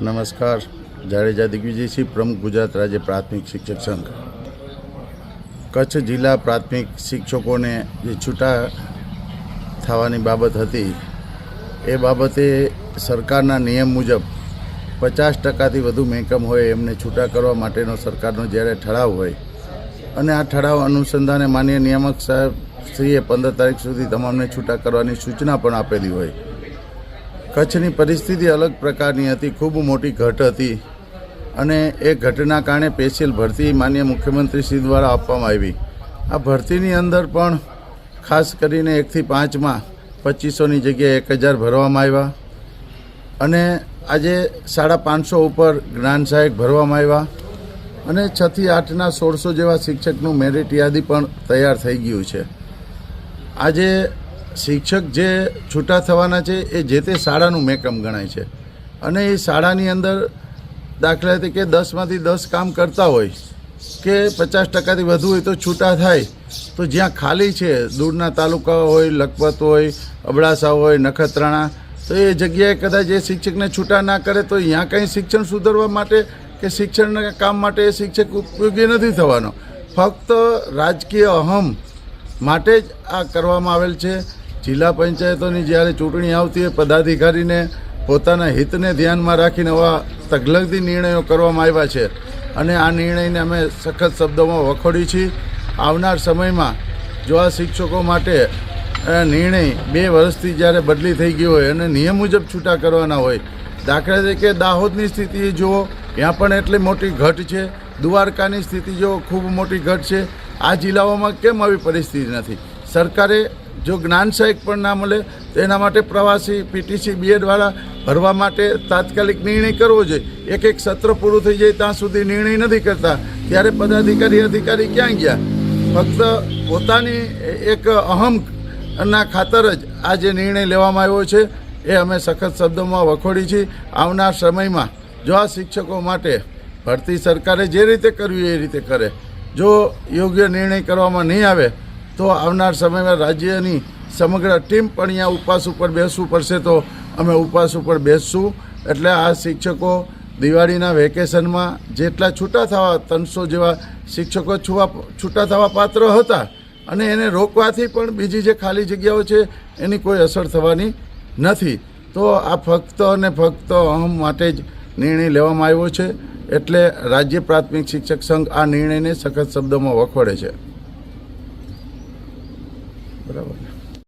નમસ્કાર. જાડેજા દિગ્વિજયસિંહ, પ્રમુખ ગુજરાત રાજ્ય પ્રાથમિક શિક્ષક સંઘ. કચ્છ જિલ્લા પ્રાથમિક શિક્ષકોને જે છૂટા થવાની બાબત હતી એ બાબતે સરકારના નિયમ મુજબ 50%થી વધુ મહેકમ હોય એમને છૂટા કરવા માટેનો સરકારનો જ્યારે ઠરાવ હોય અને આ ઠરાવ અનુસંધાને માનનીય નિયામક સાહેબ શ્રીએ 15 તારીખ સુધી તમામને છૂટા કરવાની સૂચના પણ આપેલી હોય. કચ્છની પરિસ્થિતિ અલગ પ્રકારની હતી, ખૂબ મોટી ઘટ હતી અને એ ઘટના કારણે સ્પેશિયલ ભરતી માનનીય મુખ્યમંત્રી શ્રી દ્વારા આપવામાં આવી. આ ભરતીની અંદર પણ ખાસ કરીને 1 થી 5માં 2500ની જગ્યાએ 1000 ભરવામાં આવ્યા અને આજે 550 ઉપર જ્ઞાન સહાયક ભરવામાં આવ્યા અને 6 થી 8ના 1600 જેવા શિક્ષકનું મેરિટ યાદી પણ તૈયાર થઈ ગયું છે. આજે શિક્ષક જે છૂટા થવાના છે એ જે તે શાળાનું મહેકમ ગણાય છે અને એ શાળાની અંદર દાખલા તરીકે 10માંથી 10 કામ કરતા હોય કે 50%થી વધુ હોય તો છૂટા થાય. તો જ્યાં ખાલી છે, દૂરના તાલુકા હોય, લખપત હોય, અબડાસા હોય, નખત્રાણા, તો એ જગ્યાએ કદાચ એ શિક્ષકને છૂટા ના કરે તો અહીંયા કંઈ શિક્ષણ સુધારવા માટે કે શિક્ષણના કામ માટે એ શિક્ષક ઉપયોગી નથી થવાનો. ફક્ત રાજકીય અહમ માટે જ આ કરવામાં આવેલ છે. જિલ્લા પંચાયતોની જ્યારે ચૂંટણી આવતી હોય, પદાધિકારીને પોતાના હિતને ધ્યાનમાં રાખીને આવા તગલગથી નિર્ણયો કરવામાં આવ્યા છે અને આ નિર્ણયને અમે સખત શબ્દોમાં વખોડી છીએ. આવનાર સમયમાં જો આ શિક્ષકો માટે નિર્ણય 2 વર્ષથી જ્યારે બદલી થઈ ગઈ હોય અને નિયમ મુજબ છૂટા કરવાના હોય, દાખલા તરીકે દાહોદની સ્થિતિ જુઓ, ત્યાં પણ એટલી મોટી ઘટ છે. દ્વારકાની સ્થિતિ જુઓ, ખૂબ મોટી ઘટ છે. આ જિલ્લાઓમાં કેમ આવી પરિસ્થિતિ નથી? સરકારે જો જ્ઞાન સહાયક પણ ના મળે તો એના માટે પ્રવાસી પીટીસી બીએડવાળા ભરવા માટે તાત્કાલિક નિર્ણય કરવો જોઈએ. એક સત્ર પૂરું થઈ જાય ત્યાં સુધી નિર્ણય નથી કરતા, ત્યારે અધિકારી ક્યાં ગયા? ફક્ત પોતાની એક અહમના ખાતર જ આ જે નિર્ણય લેવામાં આવ્યો છે એ અમે સખત શબ્દોમાં વખોડી છીએ. આવનાર સમયમાં જો આ શિક્ષકો માટે ભરતી સરકારે જે રીતે કરવી એ રીતે કરે, જો યોગ્ય નિર્ણય કરવામાં નહીં આવે તો આવનાર સમયમાં રાજ્યની સમગ્ર ટીમ પણ અહીંયા ઉપવાસ ઉપર બેસવું પડશે. તો અમે ઉપવાસ ઉપર બેસશું. એટલે આ શિક્ષકો દિવાળીના વેકેશનમાં જેટલા છૂટા થવા 300 જેવા શિક્ષકો છૂટા થવા પાત્ર હતા અને એને રોકવાથી પણ બીજી જે ખાલી જગ્યાઓ છે એની કોઈ અસર થવાની નથી. તો આ ફક્ત અને ફક્ત અહમ માટે જ નિર્ણય લેવામાં આવ્યો છે. એટલે રાજ્ય પ્રાથમિક શિક્ષક સંઘ આ નિર્ણયને સખત શબ્દોમાં વખોડે છે. બરાબર.